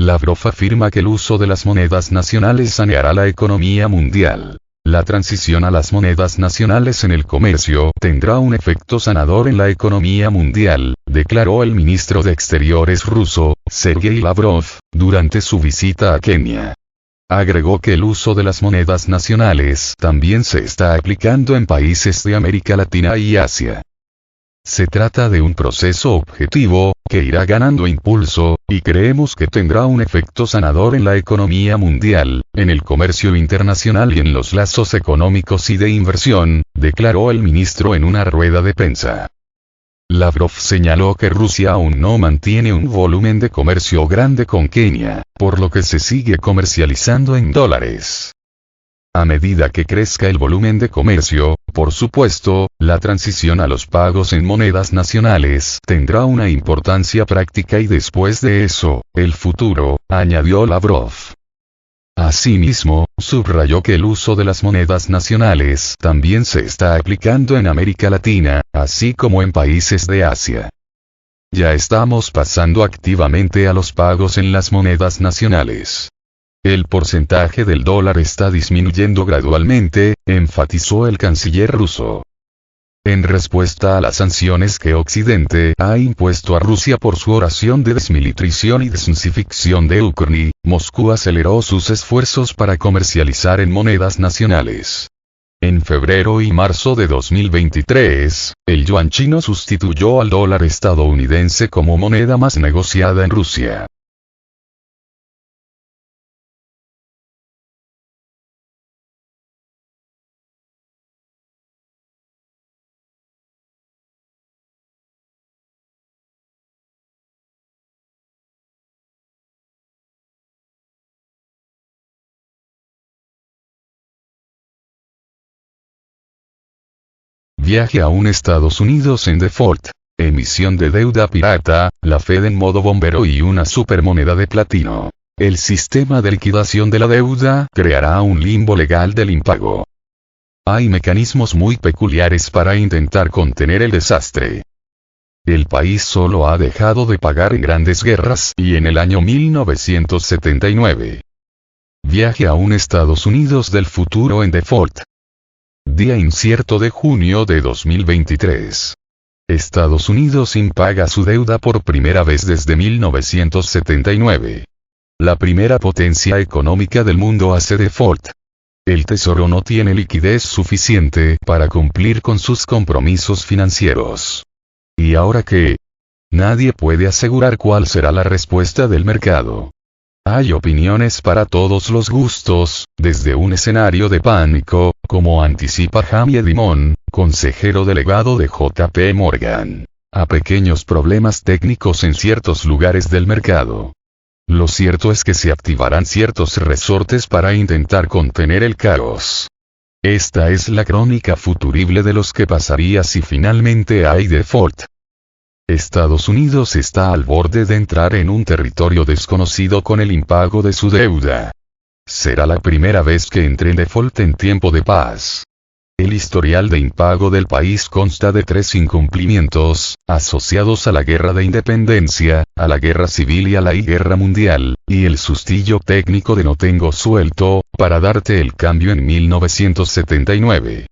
Lavrov afirma que el uso de las monedas nacionales saneará la economía mundial. La transición a las monedas nacionales en el comercio tendrá un efecto sanador en la economía mundial, declaró el ministro de Exteriores ruso, Sergei Lavrov, durante su visita a Kenia. Agregó que el uso de las monedas nacionales también se está aplicando en países de América Latina y Asia. Se trata de un proceso objetivo, que irá ganando impulso, y creemos que tendrá un efecto sanador en la economía mundial, en el comercio internacional y en los lazos económicos y de inversión, declaró el ministro en una rueda de prensa. Lavrov señaló que Rusia aún no mantiene un volumen de comercio grande con Kenia, por lo que se sigue comercializando en dólares. A medida que crezca el volumen de comercio, por supuesto, la transición a los pagos en monedas nacionales tendrá una importancia práctica y después de eso, el futuro, añadió Lavrov. Asimismo, subrayó que el uso de las monedas nacionales también se está aplicando en América Latina, así como en países de Asia. Ya estamos pasando activamente a los pagos en las monedas nacionales. El porcentaje del dólar está disminuyendo gradualmente, enfatizó el canciller ruso. En respuesta a las sanciones que Occidente ha impuesto a Rusia por su oración de desmilitarización y desinsificación de Ucrania, Moscú aceleró sus esfuerzos para comercializar en monedas nacionales. En febrero y marzo de 2023, el yuan chino sustituyó al dólar estadounidense como moneda más negociada en Rusia. Viaje aún Estados Unidos en default. Emisión de deuda pirata, la Fed en modo bombero y una supermoneda de platino. El sistema de liquidación de la deuda creará un limbo legal del impago. Hay mecanismos muy peculiares para intentar contener el desastre. El país solo ha dejado de pagar en grandes guerras y en el año 1979. Viaje aún Estados Unidos del futuro en default. Día incierto de junio de 2023. Estados Unidos impaga su deuda por primera vez desde 1979. La primera potencia económica del mundo hace default. El Tesoro no tiene liquidez suficiente para cumplir con sus compromisos financieros. ¿Y ahora qué? Nadie puede asegurar cuál será la respuesta del mercado. Hay opiniones para todos los gustos, desde un escenario de pánico, como anticipa Jamie Dimon, consejero delegado de JP Morgan, a pequeños problemas técnicos en ciertos lugares del mercado. Lo cierto es que se activarán ciertos resortes para intentar contener el caos. Esta es la crónica futurible de los que pasaría si finalmente hay default. Estados Unidos está al borde de entrar en un territorio desconocido con el impago de su deuda. Será la primera vez que entre en default en tiempo de paz. El historial de impago del país consta de 3 incumplimientos, asociados a la guerra de independencia, a la guerra civil y a la guerra mundial, y el sustillo técnico de no tengo suelto, para darte el cambio en 1979.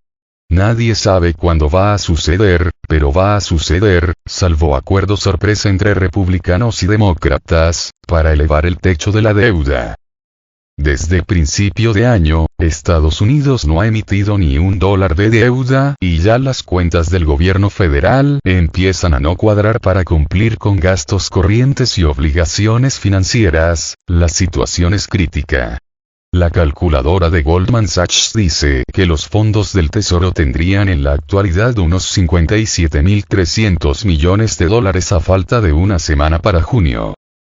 Nadie sabe cuándo va a suceder, pero va a suceder, salvo acuerdo sorpresa entre republicanos y demócratas, para elevar el techo de la deuda. Desde principio de año, Estados Unidos no ha emitido ni $1 de deuda, y ya las cuentas del gobierno federal empiezan a no cuadrar para cumplir con gastos corrientes y obligaciones financieras. La situación es crítica. La calculadora de Goldman Sachs dice que los fondos del Tesoro tendrían en la actualidad unos 57.300 millones de dólares a falta de una semana para junio.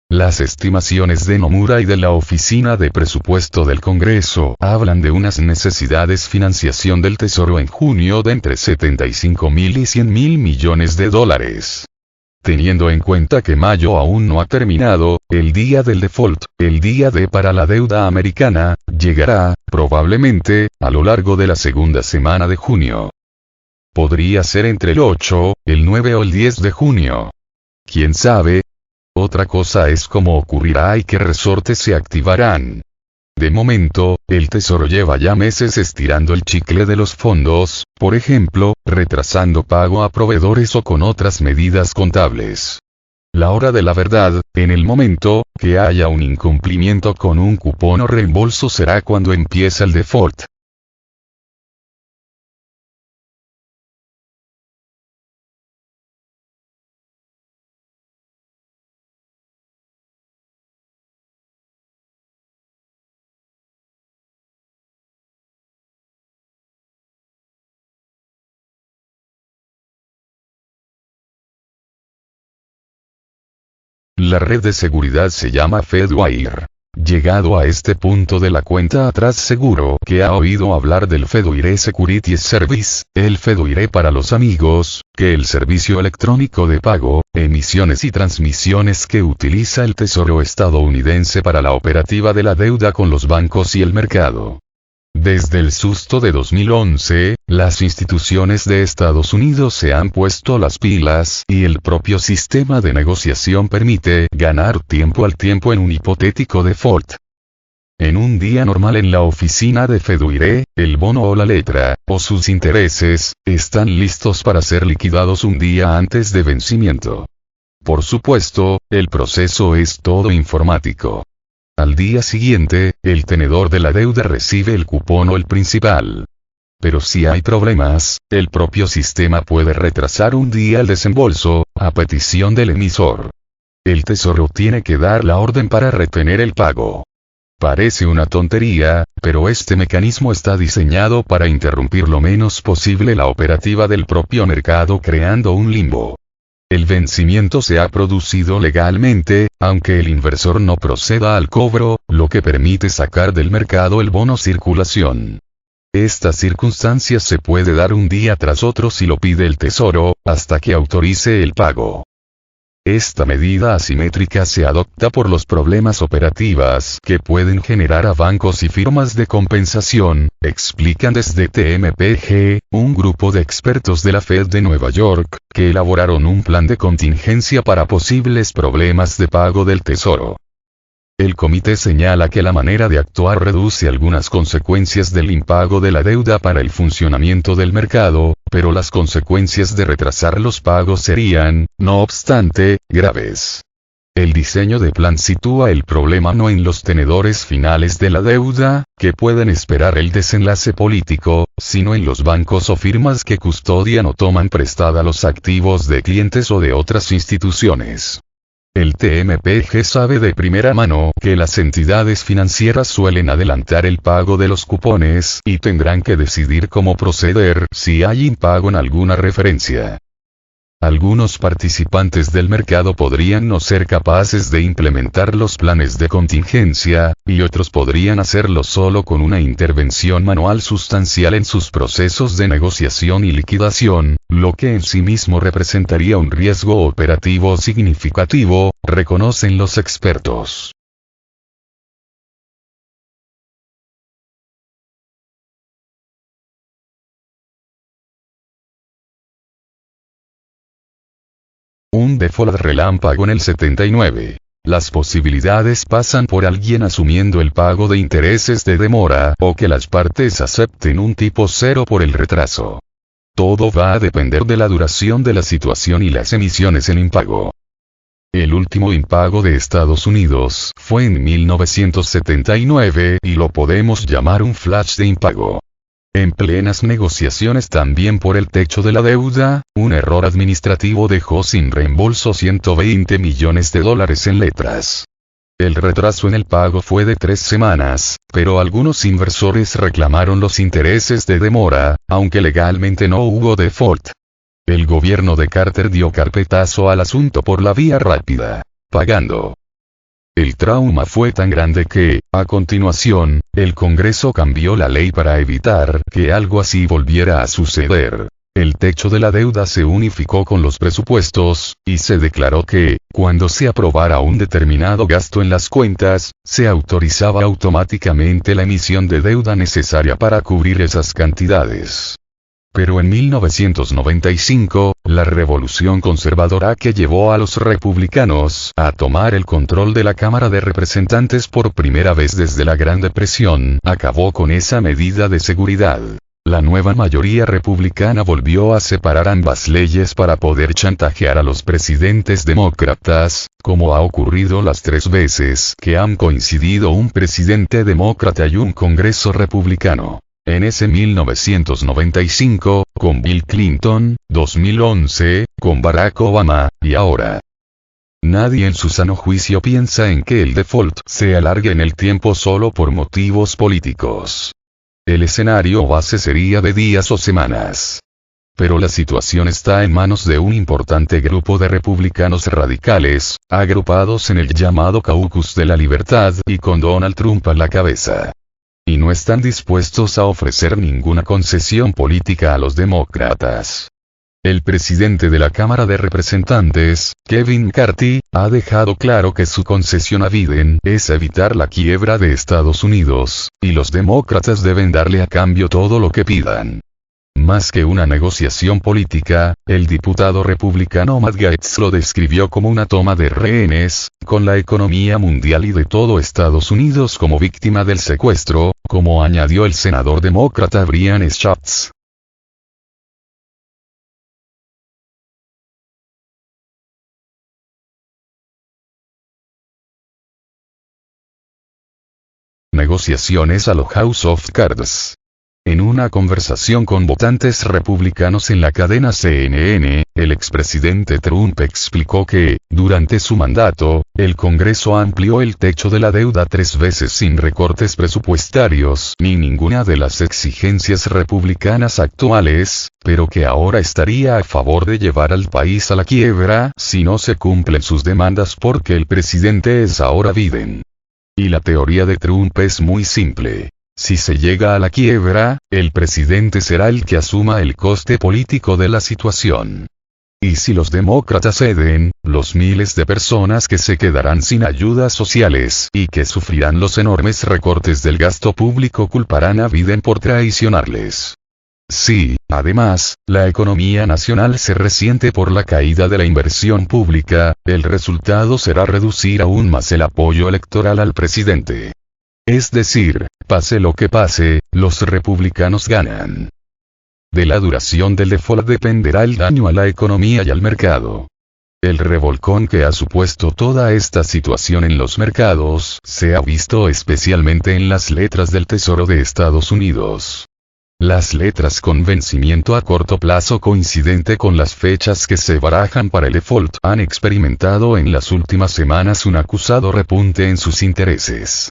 Las estimaciones de Nomura y de la Oficina de Presupuesto del Congreso hablan de unas necesidades financiación del Tesoro en junio de entre 75.000 y 100.000 millones de dólares. Teniendo en cuenta que mayo aún no ha terminado, el día del default, el día D para la deuda americana, llegará, probablemente, a lo largo de la segunda semana de junio. Podría ser entre el 8, el 9 o el 10 de junio. ¿Quién sabe? Otra cosa es cómo ocurrirá y qué resortes se activarán. De momento, el Tesoro lleva ya meses estirando el chicle de los fondos, por ejemplo, retrasando pago a proveedores o con otras medidas contables. La hora de la verdad, en el momento que haya un incumplimiento con un cupón o reembolso, será cuando empieza el default. La red de seguridad se llama Fedwire. Llegado a este punto de la cuenta atrás, seguro que ha oído hablar del Fedwire Securities Service, el Fedwire para los amigos, que el servicio electrónico de pago, emisiones y transmisiones que utiliza el Tesoro estadounidense para la operativa de la deuda con los bancos y el mercado. Desde el susto de 2011, las instituciones de Estados Unidos se han puesto las pilas y el propio sistema de negociación permite ganar tiempo al tiempo en un hipotético default. En un día normal en la oficina de Fedwire, el bono o la letra, o sus intereses, están listos para ser liquidados un día antes de vencimiento. Por supuesto, el proceso es todo informático. Al día siguiente, el tenedor de la deuda recibe el cupón o el principal. Pero si hay problemas, el propio sistema puede retrasar un día el desembolso, a petición del emisor. El Tesoro tiene que dar la orden para retener el pago. Parece una tontería, pero este mecanismo está diseñado para interrumpir lo menos posible la operativa del propio mercado, creando un limbo. El vencimiento se ha producido legalmente, aunque el inversor no proceda al cobro, lo que permite sacar del mercado el bono circulación. Esta circunstancia se puede dar un día tras otro si lo pide el Tesoro, hasta que autorice el pago. Esta medida asimétrica se adopta por los problemas operativas que pueden generar a bancos y firmas de compensación, explican desde TMPG, un grupo de expertos de la Fed de Nueva York, que elaboraron un plan de contingencia para posibles problemas de pago del Tesoro. El comité señala que la manera de actuar reduce algunas consecuencias del impago de la deuda para el funcionamiento del mercado, pero las consecuencias de retrasar los pagos serían, no obstante, graves. El diseño de plan sitúa el problema no en los tenedores finales de la deuda, que pueden esperar el desenlace político, sino en los bancos o firmas que custodian o toman prestada los activos de clientes o de otras instituciones. El TMPG sabe de primera mano que las entidades financieras suelen adelantar el pago de los cupones y tendrán que decidir cómo proceder si hay impago en alguna referencia. Algunos participantes del mercado podrían no ser capaces de implementar los planes de contingencia, y otros podrían hacerlo solo con una intervención manual sustancial en sus procesos de negociación y liquidación, lo que en sí mismo representaría un riesgo operativo significativo, reconocen los expertos. Un default relámpago en el 79. Las posibilidades pasan por alguien asumiendo el pago de intereses de demora o que las partes acepten un tipo cero por el retraso. Todo va a depender de la duración de la situación y las emisiones en impago. El último impago de Estados Unidos fue en 1979 y lo podemos llamar un flash de impago. En plenas negociaciones también por el techo de la deuda, un error administrativo dejó sin reembolso $120 millones en letras. El retraso en el pago fue de 3 semanas, pero algunos inversores reclamaron los intereses de demora, aunque legalmente no hubo default. El gobierno de Carter dio carpetazo al asunto por la vía rápida, pagando. El trauma fue tan grande que, a continuación, el Congreso cambió la ley para evitar que algo así volviera a suceder. El techo de la deuda se unificó con los presupuestos, y se declaró que, cuando se aprobara un determinado gasto en las cuentas, se autorizaba automáticamente la emisión de deuda necesaria para cubrir esas cantidades. Pero en 1995, la revolución conservadora que llevó a los republicanos a tomar el control de la Cámara de Representantes por primera vez desde la Gran Depresión, acabó con esa medida de seguridad. La nueva mayoría republicana volvió a separar ambas leyes para poder chantajear a los presidentes demócratas, como ha ocurrido las 3 veces que han coincidido un presidente demócrata y un Congreso republicano. En ese 1995, con Bill Clinton, 2011, con Barack Obama, y ahora. Nadie en su sano juicio piensa en que el default se alargue en el tiempo solo por motivos políticos. El escenario base sería de días o semanas. Pero la situación está en manos de un importante grupo de republicanos radicales, agrupados en el llamado Caucus de la Libertad y con Donald Trump a la cabeza. Y no están dispuestos a ofrecer ninguna concesión política a los demócratas. El presidente de la Cámara de Representantes, Kevin McCarthy, ha dejado claro que su concesión a Biden es evitar la quiebra de Estados Unidos, y los demócratas deben darle a cambio todo lo que pidan. Más que una negociación política, el diputado republicano Matt Gaetz lo describió como una toma de rehenes, con la economía mundial y de todo Estados Unidos como víctima del secuestro, como añadió el senador demócrata Brian Schatz. Negociaciones a lo House of Cards. En una conversación con votantes republicanos en la cadena CNN, el expresidente Trump explicó que, durante su mandato, el Congreso amplió el techo de la deuda 3 veces sin recortes presupuestarios ni ninguna de las exigencias republicanas actuales, pero que ahora estaría a favor de llevar al país a la quiebra si no se cumplen sus demandas porque el presidente es ahora Biden. Y la teoría de Trump es muy simple. Si se llega a la quiebra, el presidente será el que asuma el coste político de la situación. Y si los demócratas ceden, los miles de personas que se quedarán sin ayudas sociales y que sufrirán los enormes recortes del gasto público culparán a Biden por traicionarles. Sí, además, la economía nacional se resiente por la caída de la inversión pública, el resultado será reducir aún más el apoyo electoral al presidente. Es decir, pase lo que pase, los republicanos ganan. De la duración del default dependerá el daño a la economía y al mercado. El revolcón que ha supuesto toda esta situación en los mercados se ha visto especialmente en las letras del Tesoro de Estados Unidos. Las letras con vencimiento a corto plazo coincidente con las fechas que se barajan para el default han experimentado en las últimas semanas un acusado repunte en sus intereses.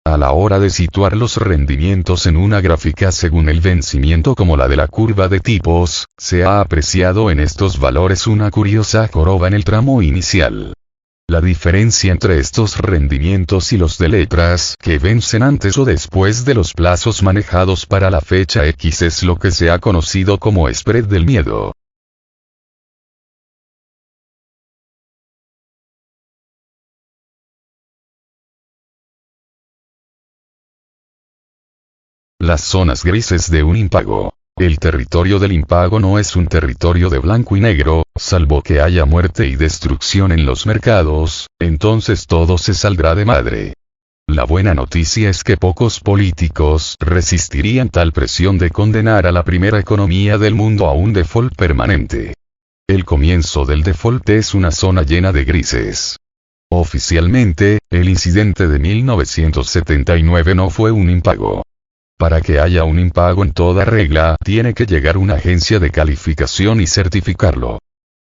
A la hora de situar los rendimientos en una gráfica según el vencimiento como la de la curva de tipos, se ha apreciado en estos valores una curiosa joroba en el tramo inicial. La diferencia entre estos rendimientos y los de letras que vencen antes o después de los plazos manejados para la fecha X es lo que se ha conocido como spread del miedo. Las zonas grises de un impago. El territorio del impago no es un territorio de blanco y negro, salvo que haya muerte y destrucción en los mercados, entonces todo se saldrá de madre. La buena noticia es que pocos políticos resistirían tal presión de condenar a la primera economía del mundo a un default permanente. El comienzo del default es una zona llena de grises. Oficialmente, el incidente de 1979 no fue un impago. Para que haya un impago en toda regla, tiene que llegar una agencia de calificación y certificarlo.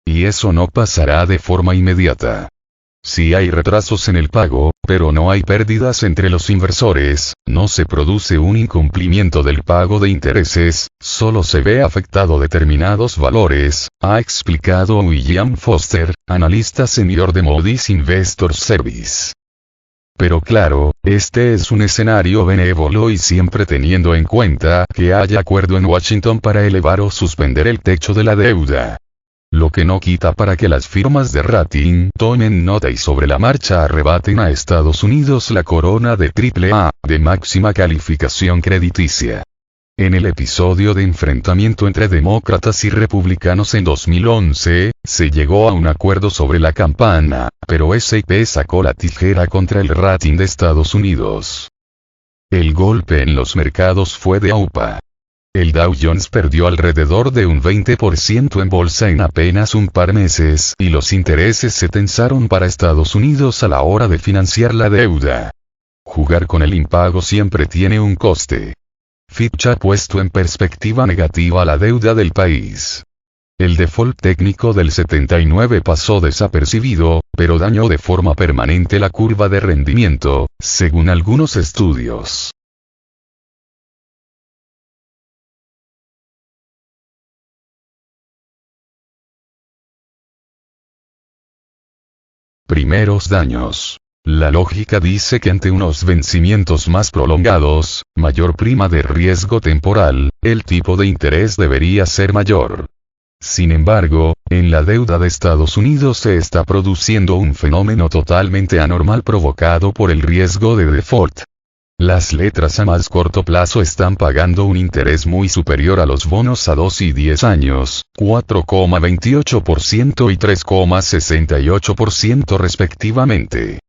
Y eso no pasará de forma inmediata. Si hay retrasos en el pago, pero no hay pérdidas entre los inversores, no se produce un incumplimiento del pago de intereses, solo se ve afectado determinados valores, ha explicado William Foster, analista senior de Moody's Investors Service. Pero claro, este es un escenario benévolo y siempre teniendo en cuenta que haya acuerdo en Washington para elevar o suspender el techo de la deuda. Lo que no quita para que las firmas de rating tomen nota y sobre la marcha arrebaten a Estados Unidos la corona de AAA, de máxima calificación crediticia. En el episodio de enfrentamiento entre demócratas y republicanos en 2011, se llegó a un acuerdo sobre la campana, pero S&P sacó la tijera contra el rating de Estados Unidos. El golpe en los mercados fue de aupa. El Dow Jones perdió alrededor de un 20% en bolsa en apenas un par meses y los intereses se tensaron para Estados Unidos a la hora de financiar la deuda. Jugar con el impago siempre tiene un coste. Fitch ha puesto en perspectiva negativa la deuda del país. El default técnico del 79 pasó desapercibido, pero dañó de forma permanente la curva de rendimiento, según algunos estudios. Primeros daños. La lógica dice que ante unos vencimientos más prolongados, mayor prima de riesgo temporal, el tipo de interés debería ser mayor. Sin embargo, en la deuda de Estados Unidos se está produciendo un fenómeno totalmente anormal provocado por el riesgo de default. Las letras a más corto plazo están pagando un interés muy superior a los bonos a 2 y 10 años, 4,28% y 3,68% respectivamente.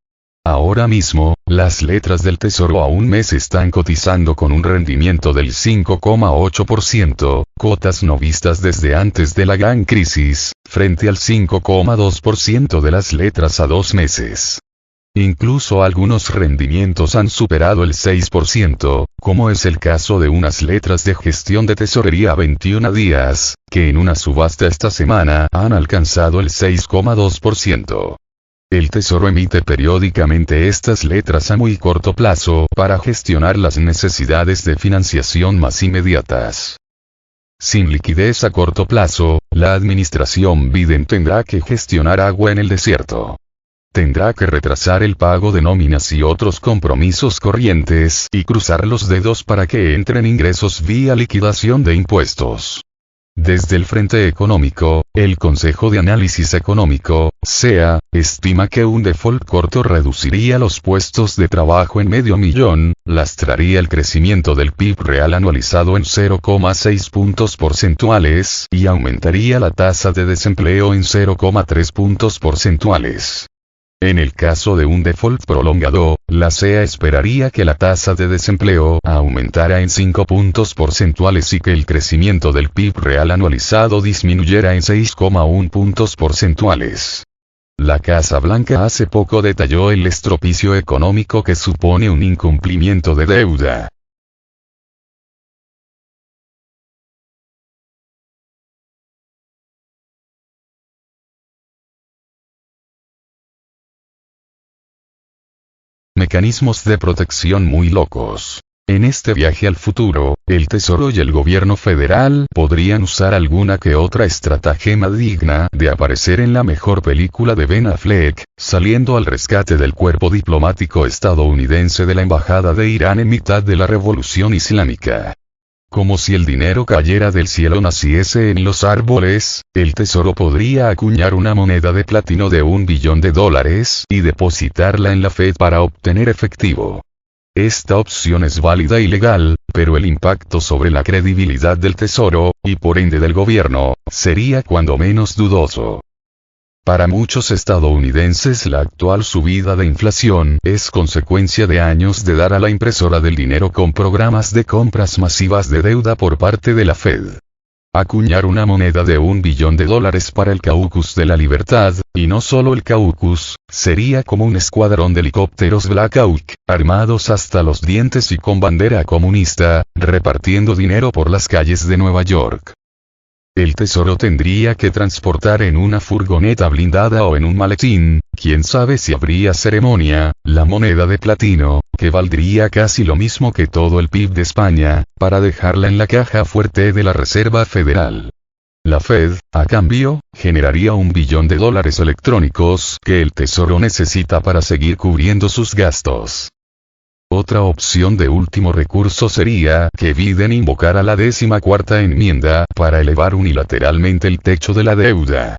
Ahora mismo, las letras del Tesoro a un mes están cotizando con un rendimiento del 5,8%, cotas no vistas desde antes de la gran crisis, frente al 5,2% de las letras a 2 meses. Incluso algunos rendimientos han superado el 6%, como es el caso de unas letras de gestión de tesorería a 21 días, que en una subasta esta semana han alcanzado el 6,2%. El Tesoro emite periódicamente estas letras a muy corto plazo para gestionar las necesidades de financiación más inmediatas. Sin liquidez a corto plazo, la administración Biden tendrá que gestionar agua en el desierto. Tendrá que retrasar el pago de nóminas y otros compromisos corrientes y cruzar los dedos para que entren ingresos vía liquidación de impuestos. Desde el frente económico, el Consejo de Análisis Económico, CEA, estima que un default corto reduciría los puestos de trabajo en 500,000, lastraría el crecimiento del PIB real anualizado en 0,6 puntos porcentuales y aumentaría la tasa de desempleo en 0,3 puntos porcentuales. En el caso de un default prolongado, la CEA esperaría que la tasa de desempleo aumentara en 5 puntos porcentuales y que el crecimiento del PIB real anualizado disminuyera en 6,1 puntos porcentuales. La Casa Blanca hace poco detalló el estropicio económico que supone un incumplimiento de deuda. Mecanismos de protección muy locos. En este viaje al futuro, el Tesoro y el gobierno federal podrían usar alguna que otra estratagema digna de aparecer en la mejor película de Ben Affleck, saliendo al rescate del cuerpo diplomático estadounidense de la embajada de Irán en mitad de la revolución islámica. Como si el dinero cayera del cielo naciese en los árboles, el Tesoro podría acuñar una moneda de platino de $1 billón y depositarla en la Fed para obtener efectivo. Esta opción es válida y legal, pero el impacto sobre la credibilidad del Tesoro, y por ende del gobierno, sería cuando menos dudoso. Para muchos estadounidenses la actual subida de inflación es consecuencia de años de dar a la impresora del dinero con programas de compras masivas de deuda por parte de la Fed. Acuñar una moneda de $1 billón para el Caucus de la Libertad, y no solo el Caucus, sería como un escuadrón de helicópteros Black Hawk, armados hasta los dientes y con bandera comunista, repartiendo dinero por las calles de Nueva York. El Tesoro tendría que transportar en una furgoneta blindada o en un maletín, quién sabe si habría ceremonia, la moneda de platino, que valdría casi lo mismo que todo el PIB de España, para dejarla en la caja fuerte de la Reserva Federal. La Fed, a cambio, generaría $1 billón electrónicos que el Tesoro necesita para seguir cubriendo sus gastos. Otra opción de último recurso sería que Biden invocara la 14ª enmienda para elevar unilateralmente el techo de la deuda.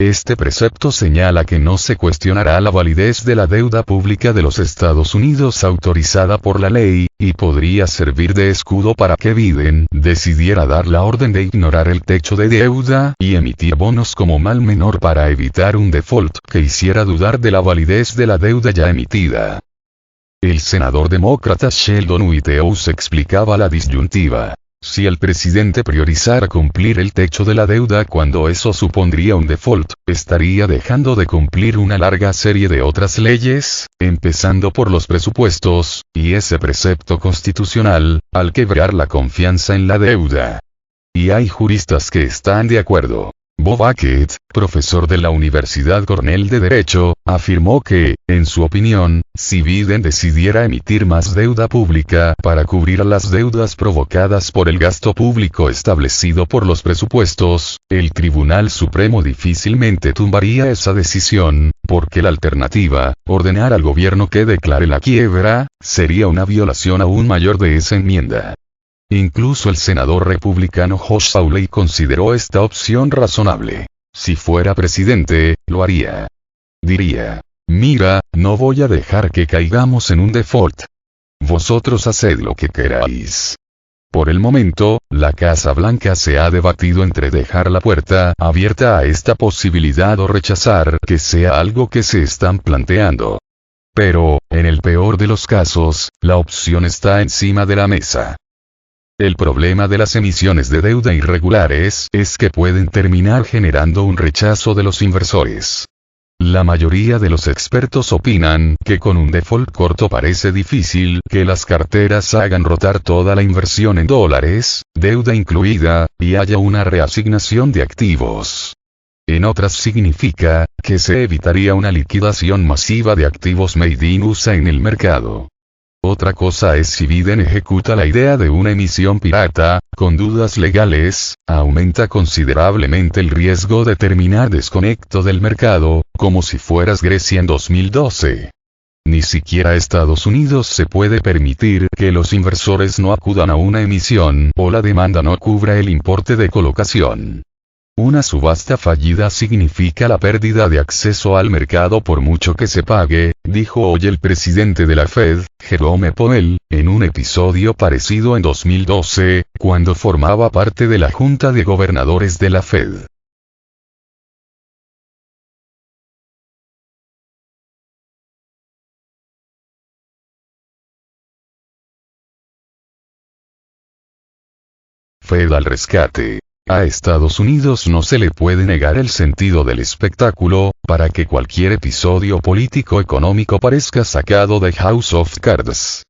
Este precepto señala que no se cuestionará la validez de la deuda pública de los Estados Unidos autorizada por la ley, y podría servir de escudo para que Biden decidiera dar la orden de ignorar el techo de deuda y emitir bonos como mal menor para evitar un default que hiciera dudar de la validez de la deuda ya emitida. El senador demócrata Sheldon Whitehouse explicaba la disyuntiva. Si el presidente priorizara cumplir el techo de la deuda cuando eso supondría un default, estaría dejando de cumplir una larga serie de otras leyes, empezando por los presupuestos, y ese precepto constitucional, al quebrar la confianza en la deuda. Y hay juristas que están de acuerdo. Bob Hackett, profesor de la Universidad Cornell de Derecho, afirmó que, en su opinión, si Biden decidiera emitir más deuda pública para cubrir las deudas provocadas por el gasto público establecido por los presupuestos, el Tribunal Supremo difícilmente tumbaría esa decisión, porque la alternativa, ordenar al gobierno que declare la quiebra, sería una violación aún mayor de esa enmienda. Incluso el senador republicano Josh Hawley consideró esta opción razonable. Si fuera presidente, lo haría. Diría: mira, no voy a dejar que caigamos en un default. Vosotros haced lo que queráis. Por el momento, la Casa Blanca se ha debatido entre dejar la puerta abierta a esta posibilidad o rechazar que sea algo que se están planteando. Pero, en el peor de los casos, la opción está encima de la mesa. El problema de las emisiones de deuda irregulares es que pueden terminar generando un rechazo de los inversores. La mayoría de los expertos opinan que con un default corto parece difícil que las carteras hagan rotar toda la inversión en dólares, deuda incluida, y haya una reasignación de activos. En otras significa que se evitaría una liquidación masiva de activos made in USA en el mercado. Otra cosa es si Biden ejecuta la idea de una emisión pirata, con dudas legales, aumenta considerablemente el riesgo de terminar desconectado del mercado, como si fueras Grecia en 2012. Ni siquiera Estados Unidos se puede permitir que los inversores no acudan a una emisión o la demanda no cubra el importe de colocación. Una subasta fallida significa la pérdida de acceso al mercado por mucho que se pague, dijo hoy el presidente de la Fed, Jerome Powell, en un episodio parecido en 2012, cuando formaba parte de la Junta de Gobernadores de la Fed. Fed al rescate. A Estados Unidos no se le puede negar el sentido del espectáculo, para que cualquier episodio político-económico parezca sacado de House of Cards.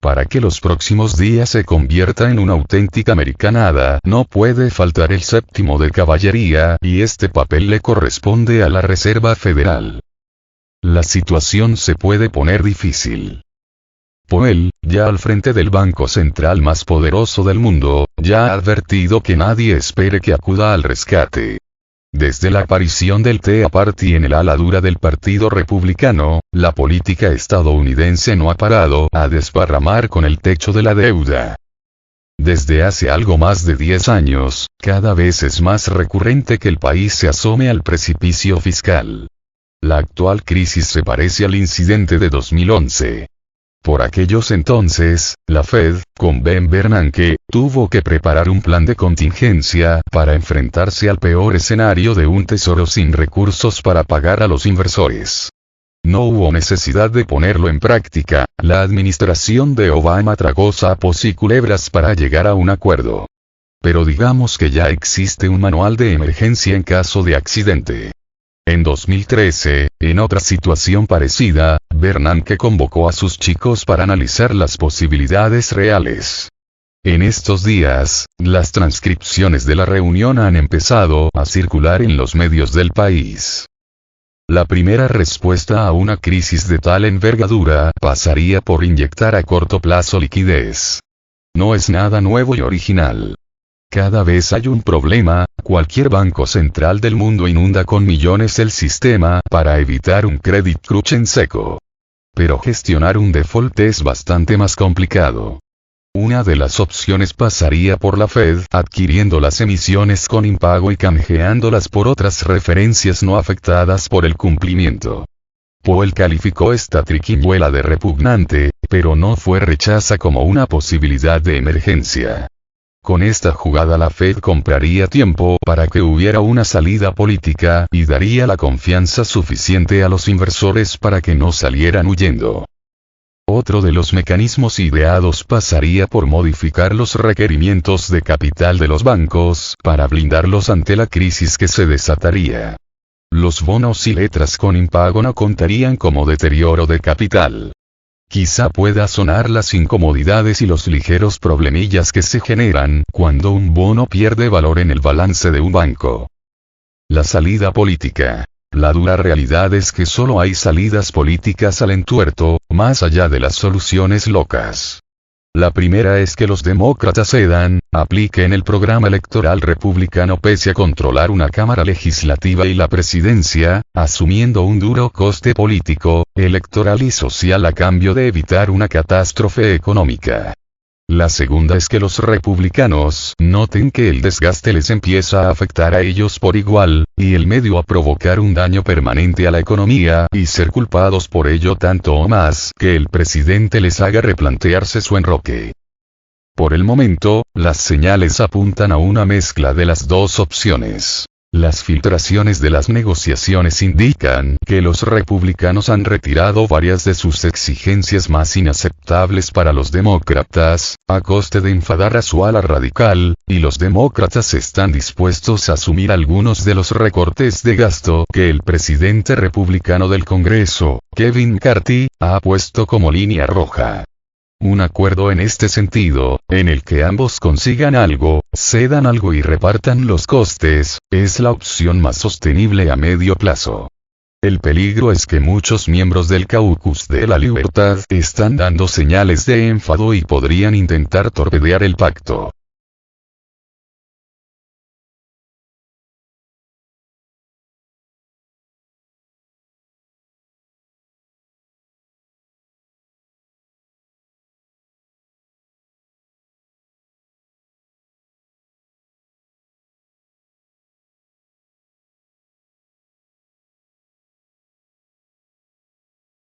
Para que los próximos días se convierta en una auténtica americanada, no puede faltar el séptimo de caballería, y este papel le corresponde a la Reserva Federal. La situación se puede poner difícil. Powell, ya al frente del banco central más poderoso del mundo, ya ha advertido que nadie espere que acuda al rescate. Desde la aparición del Tea Party en el ala dura del Partido Republicano, la política estadounidense no ha parado a desparramar con el techo de la deuda. Desde hace algo más de 10 años, cada vez es más recurrente que el país se asome al precipicio fiscal. La actual crisis se parece al incidente de 2011. Por aquellos entonces, la Fed, con Ben Bernanke, tuvo que preparar un plan de contingencia para enfrentarse al peor escenario de un tesoro sin recursos para pagar a los inversores. No hubo necesidad de ponerlo en práctica, la administración de Obama tragó sapos y culebras para llegar a un acuerdo. Pero digamos que ya existe un manual de emergencia en caso de accidente. En 2013, en otra situación parecida, Bernanke convocó a sus chicos para analizar las posibilidades reales. En estos días, las transcripciones de la reunión han empezado a circular en los medios del país. La primera respuesta a una crisis de tal envergadura pasaría por inyectar a corto plazo liquidez. No es nada nuevo y original. Cada vez hay un problema, cualquier banco central del mundo inunda con millones el sistema para evitar un credit crunch en seco. Pero gestionar un default es bastante más complicado. Una de las opciones pasaría por la Fed adquiriendo las emisiones con impago y canjeándolas por otras referencias no afectadas por el cumplimiento. Powell calificó esta triquiñuela de repugnante, pero no fue rechaza como una posibilidad de emergencia. Con esta jugada la Fed compraría tiempo para que hubiera una salida política y daría la confianza suficiente a los inversores para que no salieran huyendo. Otro de los mecanismos ideados pasaría por modificar los requerimientos de capital de los bancos para blindarlos ante la crisis que se desataría. Los bonos y letras con impago no contarían como deterioro de capital. Quizá pueda sonar las incomodidades y los ligeros problemillas que se generan cuando un bono pierde valor en el balance de un banco. La salida política. La dura realidad es que solo hay salidas políticas al entuerto, más allá de las soluciones locas. La primera es que los demócratas cedan, apliquen el programa electoral republicano pese a controlar una cámara legislativa y la presidencia, asumiendo un duro coste político, electoral y social a cambio de evitar una catástrofe económica. La segunda es que los republicanos noten que el desgaste les empieza a afectar a ellos por igual, y el medio a provocar un daño permanente a la economía y ser culpados por ello tanto o más que el presidente les haga replantearse su enroque. Por el momento, las señales apuntan a una mezcla de las dos opciones. Las filtraciones de las negociaciones indican que los republicanos han retirado varias de sus exigencias más inaceptables para los demócratas, a coste de enfadar a su ala radical, y los demócratas están dispuestos a asumir algunos de los recortes de gasto que el presidente republicano del Congreso, Kevin McCarthy, ha puesto como línea roja. Un acuerdo en este sentido, en el que ambos consigan algo, cedan algo y repartan los costes, es la opción más sostenible a medio plazo. El peligro es que muchos miembros del caucus de la libertad están dando señales de enfado y podrían intentar torpedear el pacto.